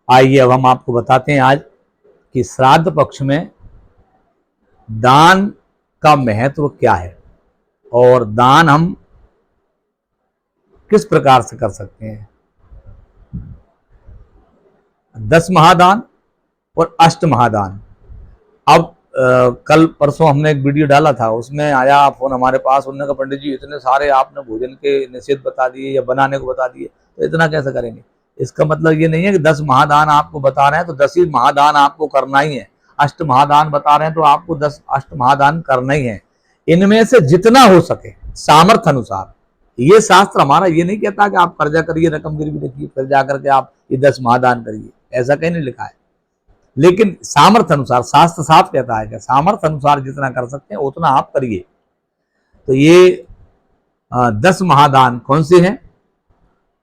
आइए अब हम आपको बताते हैं आज कि श्राद्ध पक्ष में दान का महत्व क्या है और दान हम किस प्रकार से कर सकते हैं। 10 महादान और अष्ट महादान। अब कल परसों हमने एक वीडियो डाला था, उसमें आया फोन हमारे पास, उन्होंने कहा पंडित जी इतने सारे आपने भोजन के निषेध बता दिए या बनाने को बता दिए, तो इतना कैसे करेंगे। इसका मतलब ये नहीं है कि 10 महादान आपको बता रहे हैं तो 10 ही महादान आपको करना ही है। अष्ट महादान बता रहे हैं तो आपको 10 अष्ट महादान करना ही है। इनमें से जितना हो सके सामर्थ्य अनुसार। ये शास्त्र हमारा ये नहीं कहता कि आप कर्जा करिए, रकम गिरवी रखिए, फिर जाकर के आप ये 10 महादान करिए, ऐसा कहीं नहीं लिखा है। लेकिन सामर्थ्य अनुसार शास्त्र साफ कहता है कि सामर्थ्य अनुसार जितना कर सकते हैं उतना आप करिए। तो ये 10 महादान कौन से हैं?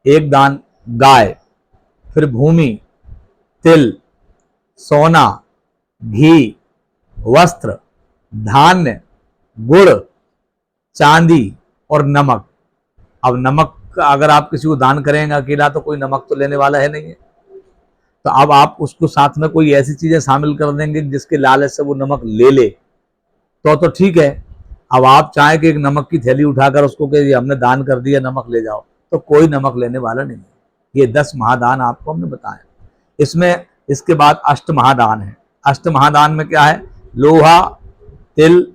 एक दान गाय, फिर भूमि, तिल, सोना, घी, वस्त्र, धान्य, गुड़, चांदी और नमक। अब नमक अगर आप किसी को दान करेंगे अकेला तो कोई नमक तो लेने वाला है नहीं है, तो अब आप उसको साथ में कोई ऐसी चीजें शामिल कर देंगे जिसके लालच से वो नमक ले ले तो ठीक है। अब आप चाहें कि एक नमक की थैली उठाकर उसको कि हमने दान कर दिया, नमक ले जाओ, तो कोई नमक लेने वाला नहीं है। ये 10 महादान आपको हमने बताया। इसमें इसके बाद अष्ट महादान है। अष्ट महादान में क्या है? लोहा, तिल,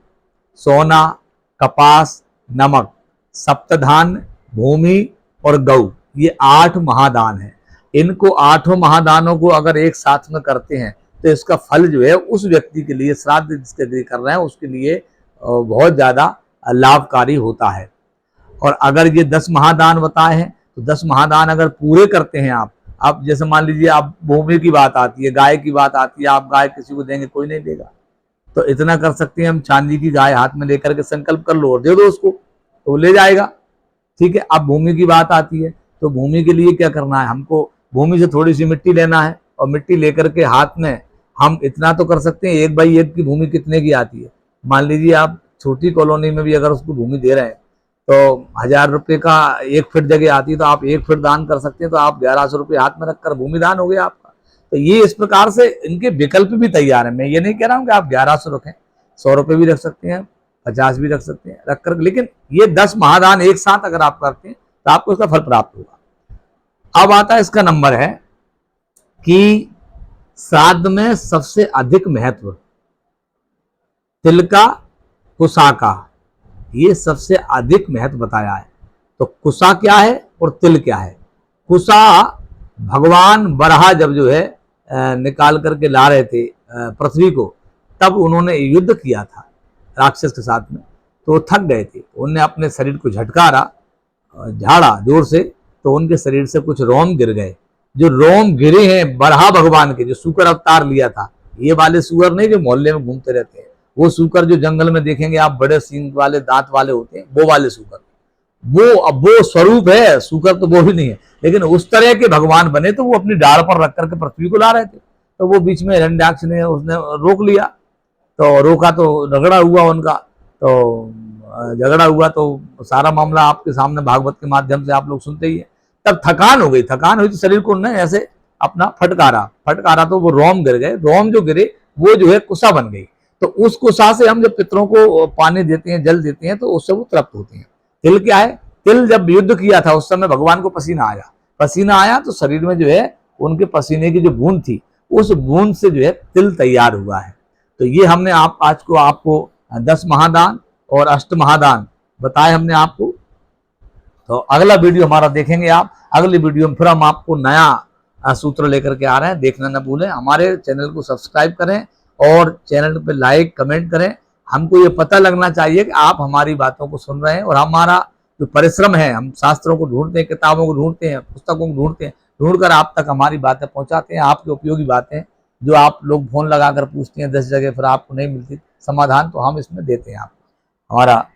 सोना, कपास, नमक, सप्तधान्य, भूमि और गौ, ये 8 महादान है। इनको 8 महादानों को अगर एक साथ में करते हैं तो इसका फल जो है उस व्यक्ति के लिए, श्राद्ध जिसके लिए कर रहे हैं उसके लिए बहुत ज्यादा लाभकारी होता है। और अगर ये 10 महादान बताए हैं तो 10 महादान अगर पूरे करते हैं आप जैसे मान लीजिए आप भूमि की बात आती है, गाय की बात आती है, आप गाय किसी को देंगे, कोई नहीं देगा, तो इतना कर सकते हैं हम, चांदी की गाय हाथ में लेकर के संकल्प कर लो और दे दो उसको, तो वो ले जाएगा। ठीक है। अब भूमि की बात आती है तो भूमि के लिए क्या करना है, हमको भूमि से थोड़ी सी मिट्टी लेना है और मिट्टी लेकर के हाथ में हम इतना तो कर सकते हैं, 1 बाई 1 की भूमि कितने की आती है, मान लीजिए आप छोटी कॉलोनी में भी अगर उसको भूमि दे रहे हैं तो 1000 रुपये का 1 फीट जगह आती है, तो आप 1 फीट दान कर सकते हैं, तो आप 1100 रुपये हाथ में रखकर भूमि दान हो गया आपका। तो ये इस प्रकार से इनके विकल्प भी तैयार है। मैं ये नहीं कह रहा हूँ कि आप 1100 रखें, 100 रुपये भी रख सकते हैं, 50 भी रख सकते हैं रखकर, लेकिन ये 10 महादान एक साथ अगर आप करते हैं तो आपको इसका फल प्राप्त होगा। अब आता है इसका नंबर है कि श्राद्ध में सबसे अधिक महत्व तिल का, कुसा का, ये सबसे अधिक महत्व बताया है। तो कुसा क्या है और तिल क्या है? कुसा भगवान बराह जब जो है निकाल करके ला रहे थे पृथ्वी को, तब उन्होंने युद्ध किया था राक्षस के साथ में, तो वो थक गए थे, उन्होंने अपने शरीर को झटकारा, झाड़ा जोर से, तो उनके शरीर से कुछ रोम गिर गए। जो रोम गिरे हैं बराह भगवान के, जो सूकर अवतार लिया था, ये वाले सूअर नहीं जो मोहल्ले में घूमते रहते हैं, वो सूकर जो जंगल में देखेंगे आप, बड़े सींग वाले, दांत वाले होते हैं, वो वाले सूकर, वो स्वरूप है, सूकर तो वो भी नहीं है, लेकिन उस तरह के भगवान बने, तो वो अपनी डाल पर रख करके पृथ्वी को ला रहे थे। तो वो बीच में हिरण्याक्ष ने उसने रोक लिया, तो रोका तो झगड़ा हुआ उनका, तो झगड़ा हुआ तो सारा मामला आपके सामने भागवत के माध्यम से आप लोग सुनते ही है। तब थकान हो गई, थकान हुई तो शरीर को उन्होंने ऐसे अपना फटकारा तो वो रोम गिर गए, रोम जो गिरे वो जो है कुसा बन गई। तो उस कुसा से हम जब पितरों को पानी देते हैं, जल देते हैं, तो उससे वो तृप्त होते हैं। तिल क्या है? तिल जब युद्ध किया था उस समय भगवान को पसीना आया तो शरीर में जो है उनके पसीने की जो बूंद थी, उस बूंद से जो है तिल तैयार हुआ है। तो ये हमने आज को आपको 10 महादान और अष्ट महादान बताए हमने आपको। तो अगला वीडियो हमारा देखेंगे आप, अगली वीडियो में फिर हम आपको नया सूत्र लेकर के आ रहे हैं, देखना न भूलें। हमारे चैनल को सब्सक्राइब करें और चैनल पे लाइक कमेंट करें। हमको ये पता लगना चाहिए कि आप हमारी बातों को सुन रहे हैं, और हमारा जो परिश्रम है, हम शास्त्रों को ढूंढते हैं, किताबों को ढूंढते हैं, पुस्तकों को ढूंढते हैं, ढूंढकर आप तक हमारी बातें पहुंचाते हैं, आपकी उपयोगी बातें जो आप लोग फोन लगाकर पूछते हैं 10 जगह, फिर आपको नहीं मिलती समाधान, तो हम इसमें देते हैं आपको। हमारा